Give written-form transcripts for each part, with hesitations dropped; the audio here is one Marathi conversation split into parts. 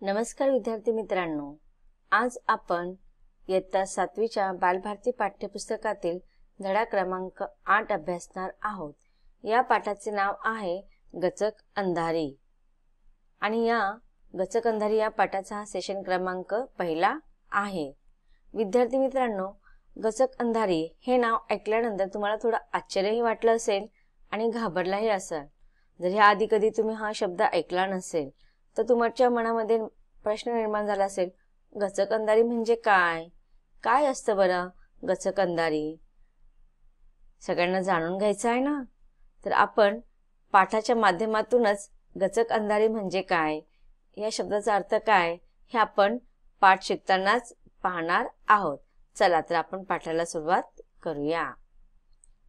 नमस्कार विद्यार्थी मित्रांनो, आज आपण इयत्ता 7वीच्या बालभारती पाठ्यपुस्तकातील धडा क्रमांक 8 अभ्यासणार आहोत। या पाठाचे नाव आहे गचक अंधारी आणि या गचक अंधारी या पाठाचा हा सेशन क्रमांक पहिला आहे। विद्यार्थी मित्रांनो, गचक अंधारी हे नाव ऐकल्यानंतर तुम्हाला थोडं आश्चर्यही वाटलं असेल आणि घाबरलाही असाल। जर ह्या आधी कधी तुम्ही हा शब्द ऐकला नसेल तर तुमच्या मनामध्ये प्रश्न निर्माण झाला असेल, गचक अंधारी म्हणजे काय? काय असतं बरं गचक अंधारी? सगळ्यांना जाणून घ्यायचं आहे ना? तर आपण पाठाच्या माध्यमातूनच गचक अंधारी म्हणजे काय, या शब्दाचा अर्थ काय हे आपण पाठ शिकतानाच पाहणार आहोत। चला तर आपण पाठाला सुरुवात करूया।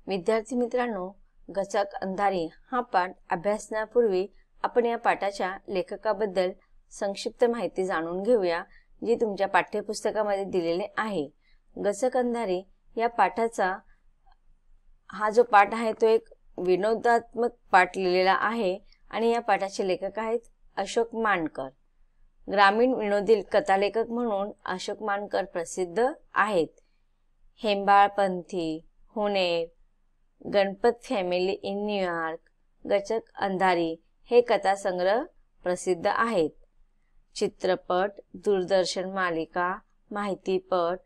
विद्यार्थी मित्रांनो, गचक अंधारी हा पाठ अभ्यासण्यापूर्वी आपण या पाठाच्या लेखकाबद्दल संक्षिप्त माहिती जाणून घेऊया, जी तुमच्या पाठ्यपुस्तकामध्ये दिलेले आहे। गचक अंधारी या पाठाचा हा जो पाठ आहे तो एक विनोदात्मक पाठ लिहिलेला आहे आणि या पाठाचे लेखक आहेत अशोक मांडकर। ग्रामीण विनोदी कथालेखक म्हणून अशोक मांडकर प्रसिद्ध आहेत। हेंबाळपंथी, हुनेर, Ganpat family in New York, gachak अंधारी हे कथासंग्रह प्रसिद्ध आहेत। चित्रपट, दूरदर्शन मालिका, माहितीपट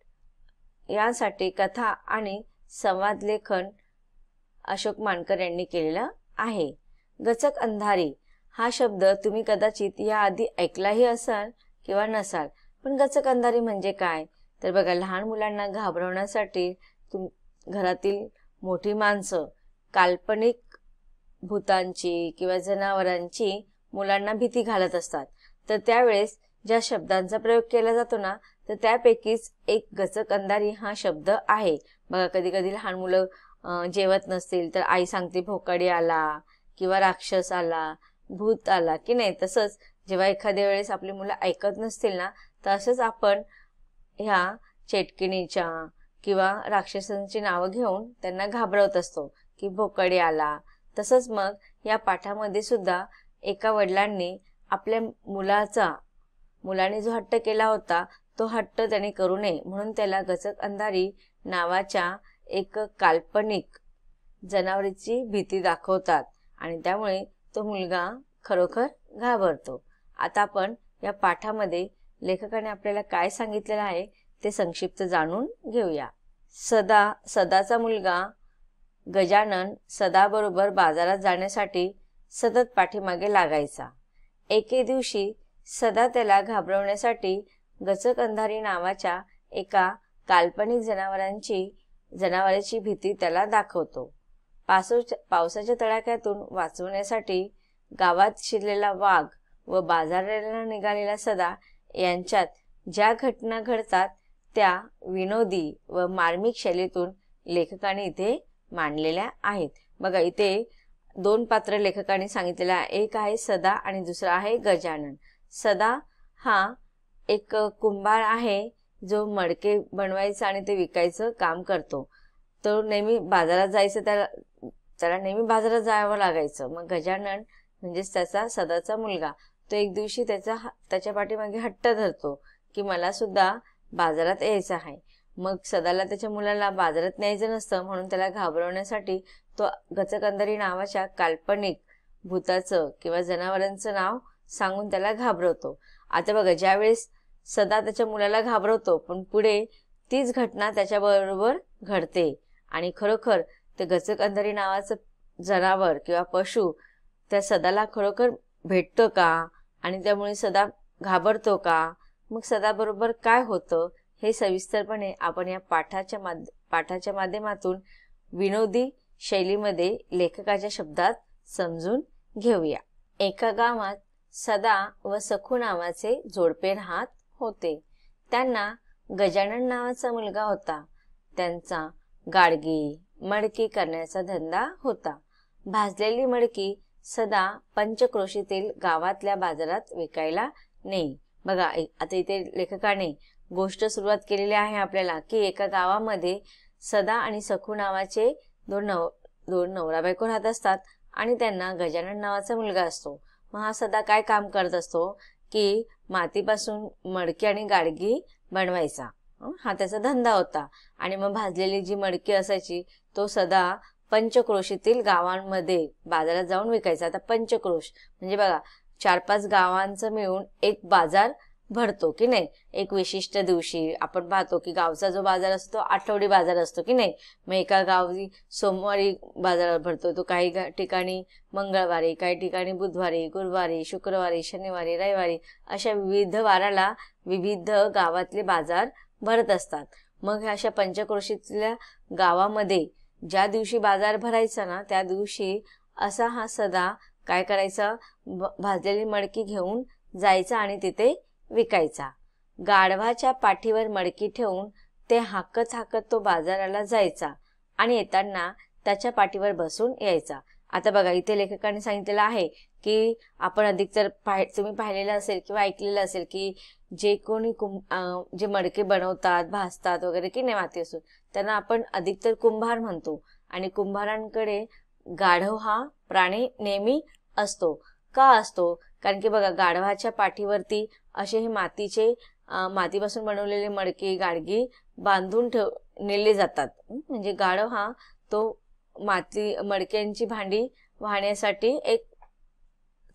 यासाठी कथा आणि संवाद लेखन अशोक मांडकर यांनी केलेलं आहे। गचक अंधारी हा शब्द तुम्ही कदाचित याआधी ऐकलाही असाल किंवा नसाल, पण गचक अंधारी म्हणजे काय? तर बघा, लहान मुलांना घाबरवण्यासाठी घरातील मोठी माणसं काल्पनिक भूतांची किंवा जनावरांची मुलांना भीती घालत असतात। तर त्यावेळेस ज्या शब्दांचा प्रयोग केला जातो ना, तर त्यापैकीच एक गचक अंधारी हा शब्द आहे। बघा, कधी कधी लहान मुलं जेवत नसतील तर आई सांगते भोकाडी आला किंवा राक्षस आला, भूत आला की नाही। तसंच जेव्हा एखाद्या वेळेस आपली मुलं ऐकत नसतील ना, तर असंच आपण ह्या चेटकिणीच्या किंवा राक्षसांची नावं घेऊन त्यांना घाबरवत असतो की भोकाडी आला। तसंच मग या पाठामध्ये सुद्धा एका वडिलांनी आपल्या मुलाने जो हट्ट केला होता तो हट्ट त्याने करू नये म्हणून त्याला गचक अंधारी नावाच्या एक काल्पनिक जनावराची भीती दाखवतात आणि त्यामुळे तो मुलगा खरोखर घाबरतो। आता आपण या पाठामध्ये लेखकाने आपल्याला काय सांगितलेलं आहे ते संक्षिप्त जाणून घेऊया। सदाचा मुलगा गजानन सदाबरोबर बाजारात जाण्यासाठी सतत पाठीमागे लागायचा। एके दिवशी सदा त्याला घाबरवण्यासाठी गचक अंधारी नावाच्या एका काल्पनिक जनावराची भीती त्याला दाखवतो। पावसाच्या तडाख्यातून वाचवण्यासाठी गावात शिरलेला वाघ व बाजाराला निघालेला सदा यांच्यात ज्या घटना घडतात त्या विनोदी व मार्मिक शैलीतून लेखकाने इथे मांडलेल्या आहेत। बघा, इथे दोन पात्र लेखकाने सांगितलेला आहे, एक आहे सदा आणि दुसरा आहे गजानन। सदा हा एक कुंभार आहे जो मडके बनवायचं आणि ते विकायचं काम करतो। तो नेहमी बाजारात जायचं, त्याला नेहमी बाजारात जावं लागायचं। मग गजानन म्हणजेच त्याचा सदाचा मुलगा, तो एक दिवशी त्याच्या पाठीमागे हट्ट धरतो की मला सुद्धा बाजारात यायचं आहे। मग सदाला त्याच्या मुलाला बाजारात न्यायचं नसतं म्हणून त्याला घाबरवण्यासाठी तो गचक अंधारी नावाच्या काल्पनिक भूताचं किंवा जनावरांचं नाव सांगून त्याला घाबरवतो। आता बघा, ज्यावेळेस सदा त्याच्या मुलाला घाबरवतो पण पुढे तीच घटना त्याच्याबरोबर घडते आणि खरोखर ते गचक अंधारी नावाचं जनावर किंवा पशु त्या सदाला खरोखर भेटतं का आणि त्यामुळे सदा घाबरतो का? मग सदाबरोबर काय होतं हे सविस्तरपणे आपण या पाठाच्या माध्यमातून विनोदी शैलीमध्ये लेखकाच्या शब्दात समजून घेऊया। एका गावात सदा व सखू नावाचे जोडपे राहत होते। त्यांना गजानन नावाचा मुलगा होता। त्यांचा गाडगी मडकी करण्याचा धंदा होता। भाजलेली मडकी सदा पंचक्रोशीतील गावातल्या बाजारात विकायला नेई। बघा, आता इथे लेखकाने गोष्ट सुरुवात केलेली आहे आपल्याला की एका गावामध्ये सदा आणि सखू नावाचे दोन नवरा बायको राहत असतात आणि त्यांना गजानन नावाचा मुलगा असतो। मग हा सदा काय काम करत असतो की मातीपासून मडकी आणि गाडगी बनवायचा. हा त्याचा धंदा होता. आणि मग भाजलेली जी मडकी असायची तो सदा पंचक्रोशीतील गावांमध्ये बाजारात जाऊन विकायचा. आता पंचक्रोश म्हणजे बघा 4-5 गावांचं मिळून एक बाजार भरतो की नाही. एक विशिष्ट दिवशी आपण पाहतो की गावचा जो बाजार असतो आठवडी बाजार असतो की नाही. मग एका गावी सोमवारी बाजार भरतो, तो काही ठिकाणी मंगळवारी, काही ठिकाणी बुधवारी, गुरुवारी, शुक्रवारी, शनिवारी, रविवारी अशा विविध वाराला विविध गावातले बाजार भरत असतात. मग अशा पंचक्रोशीतल्या गावामध्ये ज्या दिवशी बाजार भरायचा ना त्या दिवशी असा हा सदा काय करायचा, भाजलेली मडकी घेऊन जायचा आणि तिथे विकायचा. गाढवाच्या पाठीवर मडकी ठेवून ते हाकत हाकत तो बाजाराला जायचा आणि येताना त्याच्या पाठीवर बसून यायचा. आता बघा इथे लेखकाने सांगितलेलं आहे की आपण अधिकतर तुम्ही पाहिलेलं असेल किंवा ऐकलेलं असेल की जे कोणी जे मडके बनवतात, भाजतात वगैरे की नाही माती असून, त्यांना आपण अधिकतर कुंभार म्हणतो. आणि कुंभारांकडे गाढव हा प्राणी नेहमी असतो. का असतो? कारण की बघा गाढवाच्या पाठीवरती असे हे मातीपासून बनवलेले मडके गाडगी बांधून नेले जातात. म्हणजे गाढव हा तो मडक्यांची भांडी वाहण्यासाठी एक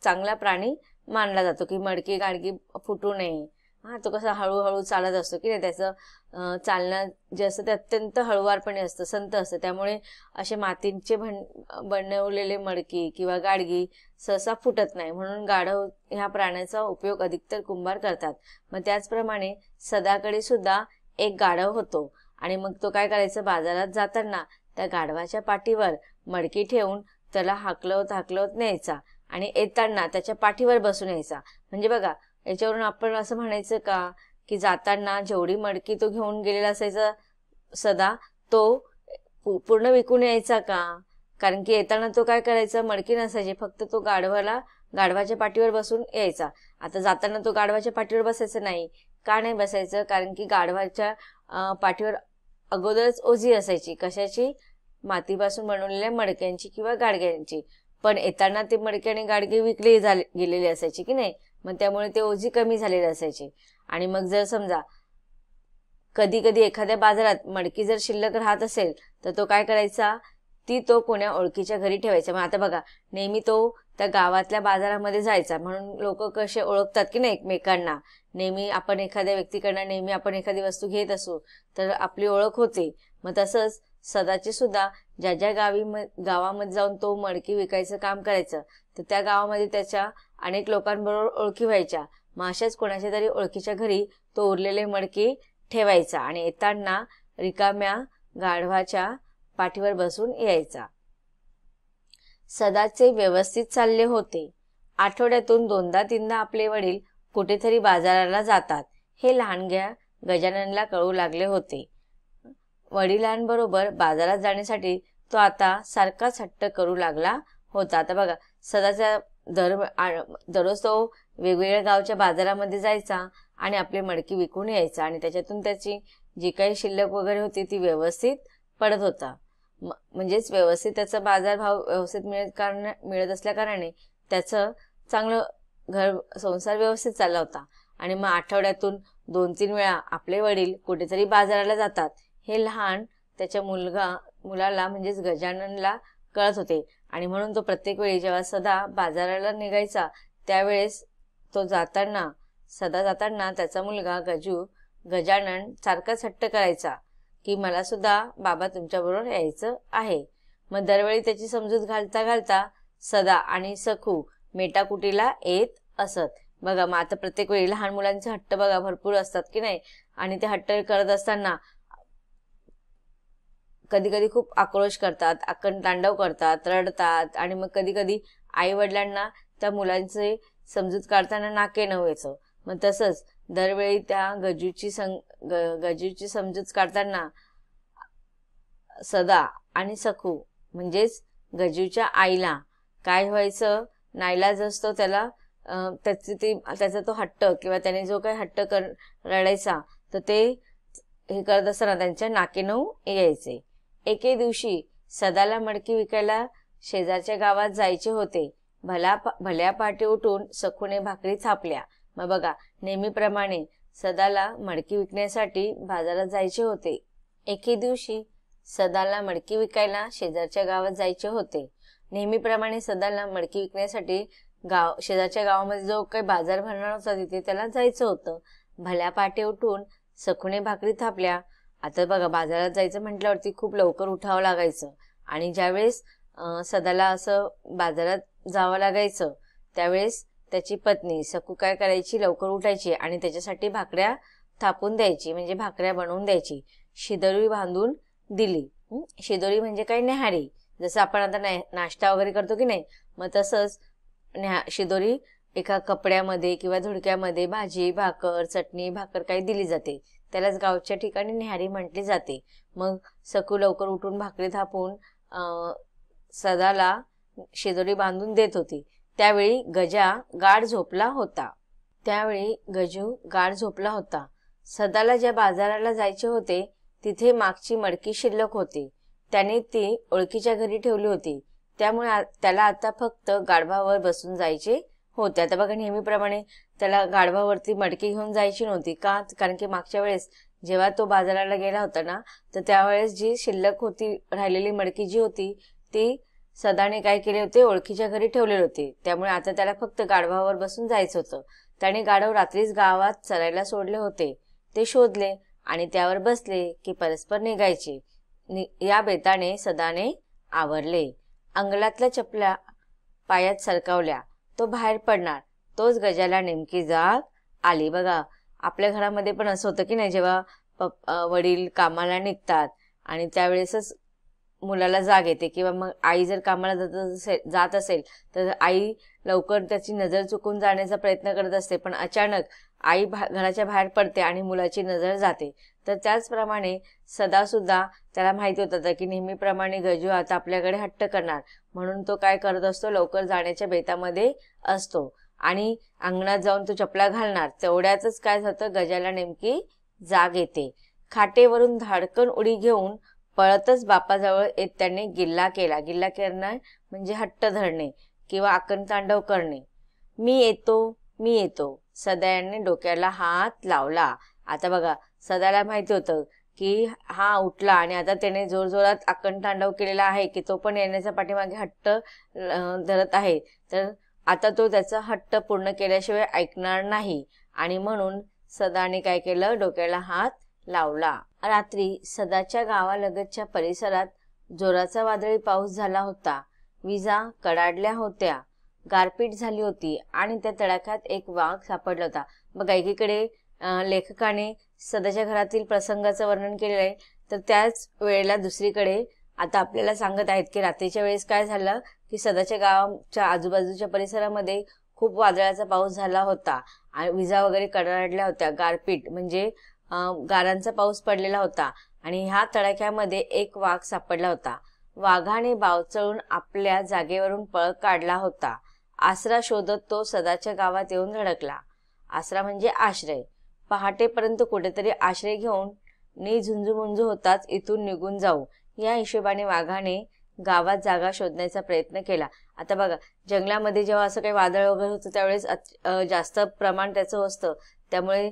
चांगला प्राणी मानला जातो की मडकी गाडगी फुटू नये. तो कसा हळूहळू चालत असतो की नाही, त्याचं चालणं जे असतं ते अत्यंत हळुवारपणे असतं, संत असतं. त्यामुळे असे मातींचे बनवलेले मडकी किंवा गाडगी सहसा फुटत नाही, म्हणून गाढव ह्या प्राण्याचा उपयोग अधिकतर कुंभार करतात. मग त्याचप्रमाणे सदाकडे सुद्धा एक गाढव होतो आणि मग तो काय करायचं, बाजारात जाताना त्या गाढवाच्या पाठीवर मडकी ठेवून त्याला हाकलवत हाकलवत न्यायचा आणि येताना त्याच्या पाठीवर बसून यायचा. म्हणजे बघा याच्यावरून आपण असं म्हणायचं का की जाताना जेवढी मडकी तो घेऊन गेलेला असायचा सदा तो पूर्ण विकून यायचा का? कारण की येताना तो काय करायचा, मडकी नसायची, फक्त तो गाढवाच्या पाठीवर बसून यायचा. आता जाताना तो गाढवाच्या पाठीवर बसायचं नाही. का नाही बसायचं? कारण की गाढवाच्या पाठीवर अगोदरच ओझी असायची. कशाची? मातीपासून बनवलेल्या मडक्यांची किंवा गाडग्यांची. पण येताना ते मडके आणि गाडगे विकले गेलेले असायचे की नाही, मग त्यामुळे ते ओझी कमी झालेले असायचे. आणि मग जर समजा कधी कधी एखाद्या बाजारात मडकी जर शिल्लक राहत असेल तर तो काय करायचा, तो कोण्या ओळखीच्या घरी ठेवायचा. मग आता बघा नेहमी तो त्या गावातल्या बाजारामध्ये जायचा, म्हणून लोक कसे ओळखतात की नाही एकमेकांना. नेहमी आपण एखाद्या व्यक्तीकडनं नेहमी आपण एखादी वस्तू घेत असू तर आपली ओळख होते. मग तसंच सदाचे सुद्धा ज्या ज्या गावामध्ये जाऊन तो मडकी विकायचं काम करायचं तर त्या गावामध्ये त्याच्या अनेक लोकांबरोबर ओळखी व्हायच्या. मग अशाच कोणाच्या तरी ओळखीच्या घरी तो उरलेले मडकी ठेवायचा आणि येताना रिकाम्या गाढवाच्या पाठीवर बसून यायचा. सदाचे व्यवस्थित चालले होते. आठवड्यातून 2दा-3दा आपले वडील कुठेतरी बाजाराला जातात हे लहानग्या गजाननला कळू लागले होते. वडिलांबरोबर बाजारात जाण्यासाठी तो आता सारखाच हट्ट करू लागला होता. आता बघा सदाचा दररोज तो वेगवेगळ्या गावच्या बाजारामध्ये जायचा आणि आपली मडकी विकून यायचा आणि त्याच्यातून त्याची जी काही शिल्लक वगैरे होती ती व्यवस्थित पडत होता. म्हणजेच व्यवस्थित त्याचा बाजारभाव व्यवस्थित मिळत असल्या कारणाने त्याचं चांगलं घर संसार व्यवस्थित चालला होता. आणि मग आठवड्यातून 2-3 वेळा आपले वडील कुठेतरी बाजाराला जातात हे लहान त्याच्या मुलाला म्हणजेच गजाननला कळत होते. आणि म्हणून तो प्रत्येक वेळी जेव्हा सदा बाजाराला निघायचा त्यावेळेस सदा जाताना त्याचा मुलगा गजानन सारखाच हट्ट करायचा की मला सुद्धा बाबा तुमच्याबरोबर यायचं आहे. मग दरवेळी त्याची समजूत घालता घालता सदा आणि सखू मेटाकुटीला येत असत. बघा मग आता प्रत्येक वेळी लहान मुलांचे हट्ट बघा भरपूर असतात की नाही, आणि ते हट्ट करत असताना कधी कधी खूप आक्रोश करतात, तांडव करतात, रडतात आणि मग कधी कधी आई वडिलांना त्या मुलांचे समजूत काढताना नाके नव्हायचं. मग तसंच दरवेळी त्या गजूची समजूत काढताना सदा आणि सखू म्हणजेच गजूच्या आईला काय व्हायचं, नाईलाज असतो त्याला त्याचा तो हट्ट किंवा त्याने जो काही हट्ट रडायचा तर ते हे करत असताना त्यांच्या नाके नऊ यायचे. एके दिवशी सदाला मडकी विकायला शेजारच्या गावात जायचे होते. भल्या पहाटे उठून सखूने भाकरी थापल्या. मग बघा, नेहमीप्रमाणे सदाला मडकी विकण्यासाठी बाजारात जायचे होते. एके दिवशी सदाला मडकी विकायला शेजारच्या गावात जायचे होते. नेहमीप्रमाणे सदाला मडकी विकण्यासाठी शेजारच्या गावामध्ये जो काही बाजार भरणार होता तिथे त्याला जायचं होतं. भल्या पहाटे उठून सखुने भाकरी थापल्या. आता बघा, बाजारात जायचं म्हटल्यावरती खूप लवकर उठावं लागायचं आणि ज्यावेळेस सदाला असं बाजारात जावं लागायचं त्यावेळेस त्याची पत्नी सकू काय करायची, लवकर उठायची आणि त्याच्यासाठी भाकऱ्या थापून द्यायची, म्हणजे भाकऱ्या बनवून द्यायची. शिदोरी बांधून दिली. शिदोरी म्हणजे काय, न्याहारी. जसं आपण आता नाश्ता वगैरे करतो की नाही, मग तसंच शिदोरी एका कपड्यामध्ये किंवा झुडक्यामध्ये भाजी, भाकर, चटणी, भाकर काही दिली जाते. त्यालाच गावच्या ठिकाणी न्याहारी म्हटली जाते. मग सकू लवकर उठून भाकरी थापून सदाला शिदोरी बांधून देत होती. त्यावेळी गजा गाढ झोपला होता. सदाला ज्या बाजाराला जायचे होते तिथे मागची मडकी शिल्लक होती. त्याने ती ओळखीच्या घरी ठेवली होती. त्यामुळे त्याला आता फक्त गाढवावर बसून जायचे होते. आता बघा, नेहमीप्रमाणे त्याला गाढवावरती मडकी घेऊन जायची नव्हती. का? कारण की मागच्या वेळेस जेव्हा तो बाजाराला गेला होता ना, तर त्यावेळेस जी शिल्लक होती, राहिलेली मडकी जी होती ती सदाने काय केले होते, ओळखीच्या घरी ठेवलेले होते. त्यामुळे आता त्याला फक्त गाढवावर बसून जायचं होतं. त्याने गाढव रात्रीच गावात चरायला सोडले होते. ते शोधले आणि त्यावर बसले की परस्पर निघायचे. या बेताने सदाने आवरले. अंगलातल्या चपल्या पायात सरकावल्या. तो बाहेर पडणार, तोच गजाला नेमकी जाग आली. बघा, आपल्या घरामध्ये पण असं होतं की नाही, जेव्हा वडील कामाला निघतात आणि त्यावेळेसच मुलाला जाग येते, किंवा मग आई जर कामाला जात असेल तर आई लवकर त्याची नजर चुकून जाण्याचा प्रयत्न करत असते, पण अचानक आई घराच्या बाहेर पडते आणि मुलाची नजर जाते. तर त्याचप्रमाणे सदा सुद्धा त्याला माहिती होतं की नेहमीप्रमाणे गजू आता आपल्याकडे हट्ट करणार, म्हणून तो काय करत असतो, लवकर जाण्याच्या बेतामध्ये असतो आणि अंगणात जाऊन तो चपला घालणार. तेवढ्यातच काय होतं, गजाला नेमकी जाग येते. खाटेवरून धाडकन उडी घेऊन पळतच बापाजवळ येत त्याने गिल्ला केला. गिल्ला करणं म्हणजे हट्ट धरणे किंवा आकंतांडव करणे. मी येतो. सदाने डोक्याला हात लावला. आता बघा, सदाला माहिती होतं की हा उठला आणि आता त्याने जोरजोरात आकंतांडव केलेला आहे की तो पण येण्याच्या पाठीमागे हट्ट धरत आहे. तर आता तो त्याचा हट्ट पूर्ण केल्याशिवाय ऐकणार नाही आणि म्हणून सदाने काय केलं, डोक्याला हात लावला. रात्री सदाच्या गावालगतच्या परिसरात जोराचा वादळी पाऊस झाला होता. विजा कडाडल्या होत्या. गारपीट झाली होती आणि त्या तडाख्यात एक वाघ सापडला होता. बघा, एकीकडे लेखकाने सदाच्या घरातील प्रसंगाचं वर्णन केलेलं आहे, तर त्याच वेळेला दुसरीकडे आता आपल्याला सांगत आहेत की रात्रीच्या वेळेस काय झालं की सदाच्या गावाच्या आजूबाजूच्या परिसरामध्ये खूप वादळाचा पाऊस झाला होता आणि विजा वगैरे कडाडल्या होत्या. गारपीट म्हणजे गारांचा पाऊस पडलेला होता आणि ह्या तडाख्यामध्ये एक वाघ सापडला होता. वाघाने बावचळून आपल्या जागेवरून पळ काढला होता. आसरा शोधत तो सदाच्या गावात येऊन धडकला. आसरा म्हणजे आश्रय. पहाटेपर्यंत कुठेतरी आश्रय घेऊन झुंजूमुंजू होताच इथून निघून जाऊ, या हिशोबाने वाघाने गावात जागा शोधण्याचा प्रयत्न केला. आता बघा, जंगलामध्ये जेव्हा असं काही वादळ वगैरे होतं त्यावेळेस जास्त प्रमाण त्याचं असतं, त्यामुळे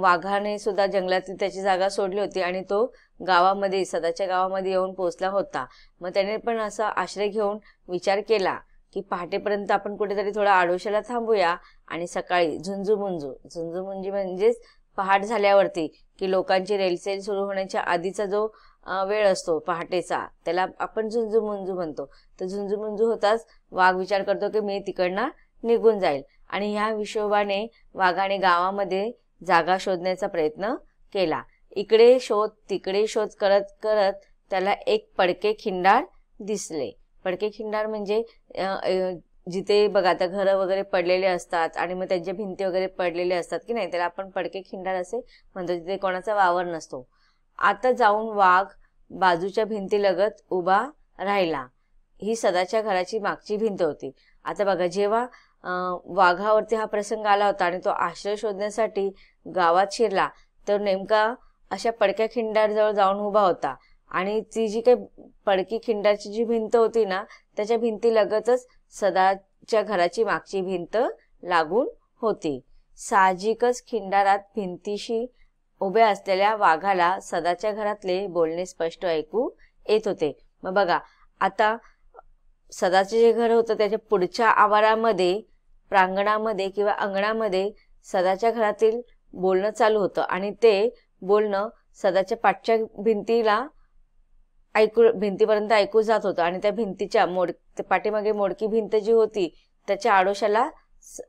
वाघाने सुद्धा जंगलातील त्याची जागा सोडली होती आणि तो गावामध्ये, सदाच्या गावामध्ये येऊन पोहोचला होता. मग त्याने पण असा आश्रय घेऊन विचार केला की पहाटेपर्यंत आपण कुठेतरी थोडा आडोशाला थांबूया आणि सकाळी झुंजूमुंजी म्हणजेच पहाट झाल्यावरती की लोकांची रेलचेल सुरू होण्याच्या आधीचा जो वेळ असतो पहाटेचा, त्याला आपण झुंजूमुंजू म्हणतो. तर झुंजूमुंजू होताच वाघ विचार करतो की मी तिकडनं निघून जाईल आणि ह्या हिशोबाने वाघाने गावामध्ये जागा शोधण्याचा प्रयत्न केला. इकडे शोध तिकडे शोध करत करत त्याला एक पडके खिंडार दिसले. पडके खिंडार म्हणजे जिथे बघा आता घरं वगैरे पडलेले असतात आणि मग त्यांच्या भिंती वगैरे पडलेले असतात की नाही, त्याला आपण पडके खिंडार असे म्हणतो, जिथे कोणाचा वावर नसतो. आता जाऊन वाघ बाजूच्या भिंतीलगत उभा राहिला. ही सदाच्या घराची मागची भिंत होती. आता बघा, जेव्हा वाघावरती हा प्रसंग आला होता आणि तो आश्रय शोधण्यासाठी गावात शिरला तर नेमका अशा पडक्या खिंडारजवळ जाऊन उभा होता आणि ती जी काही पडकी खिंडारची जी भिंत होती ना, त्याच्या भिंती लगतच सदाच्या घराची मागची भिंत लागून होती. साहजिकच खिंडारात भिंतीशी उभ्या असलेल्या वाघाला सदाच्या घरातले बोलणे स्पष्ट ऐकू येत होते. मग बघा, आता सदाचे जे घर होतं त्याच्या पुढच्या आवारामध्ये, प्रांगणामध्ये किंवा अंगणामध्ये सदाच्या घरातील बोलणं चालू होतं आणि ते बोलणं सदाच्या पाठच्या भिंतीपर्यंत ऐकू जात होतं आणि त्या भिंतीच्या पाठीमागे मोडकी भिंत जी होती त्याच्या आडोशाला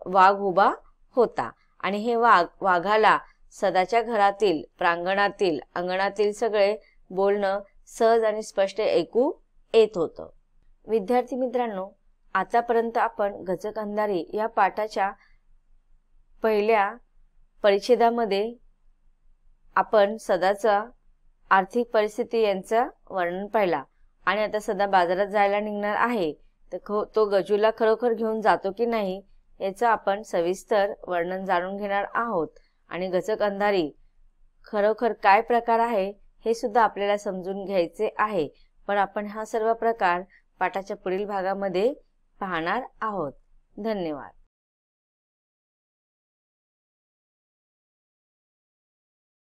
वाघ उभा होता आणि हे वाघाला सदाच्या घरातील, प्रांगणातील, अंगणातील सगळे बोलणं सहज आणि स्पष्ट ऐकू येत होतं. विद्यार्थी मित्रांनो, आतापर्यंत आपण गचक अंधारी या पाठाच्या पहिल्या परिच्छेदामध्ये आपण सदाचा आर्थिक परिस्थिती यांचं वर्णन पाहिला आणि आता सदा बाजारात जायला निघणार आहे, तर तो गजूला खरोखर घेऊन जातो की नाही याचं आपण सविस्तर वर्णन जाणून घेणार आहोत. आणि गचक अंधारी खरोखर काय प्रकार आहे हे सुद्धा आपल्याला समजून घ्यायचे आहे. पण आपण हा सर्व प्रकार पाठाच्या पुढील भागामध्ये पाहणार आहोत. धन्यवाद.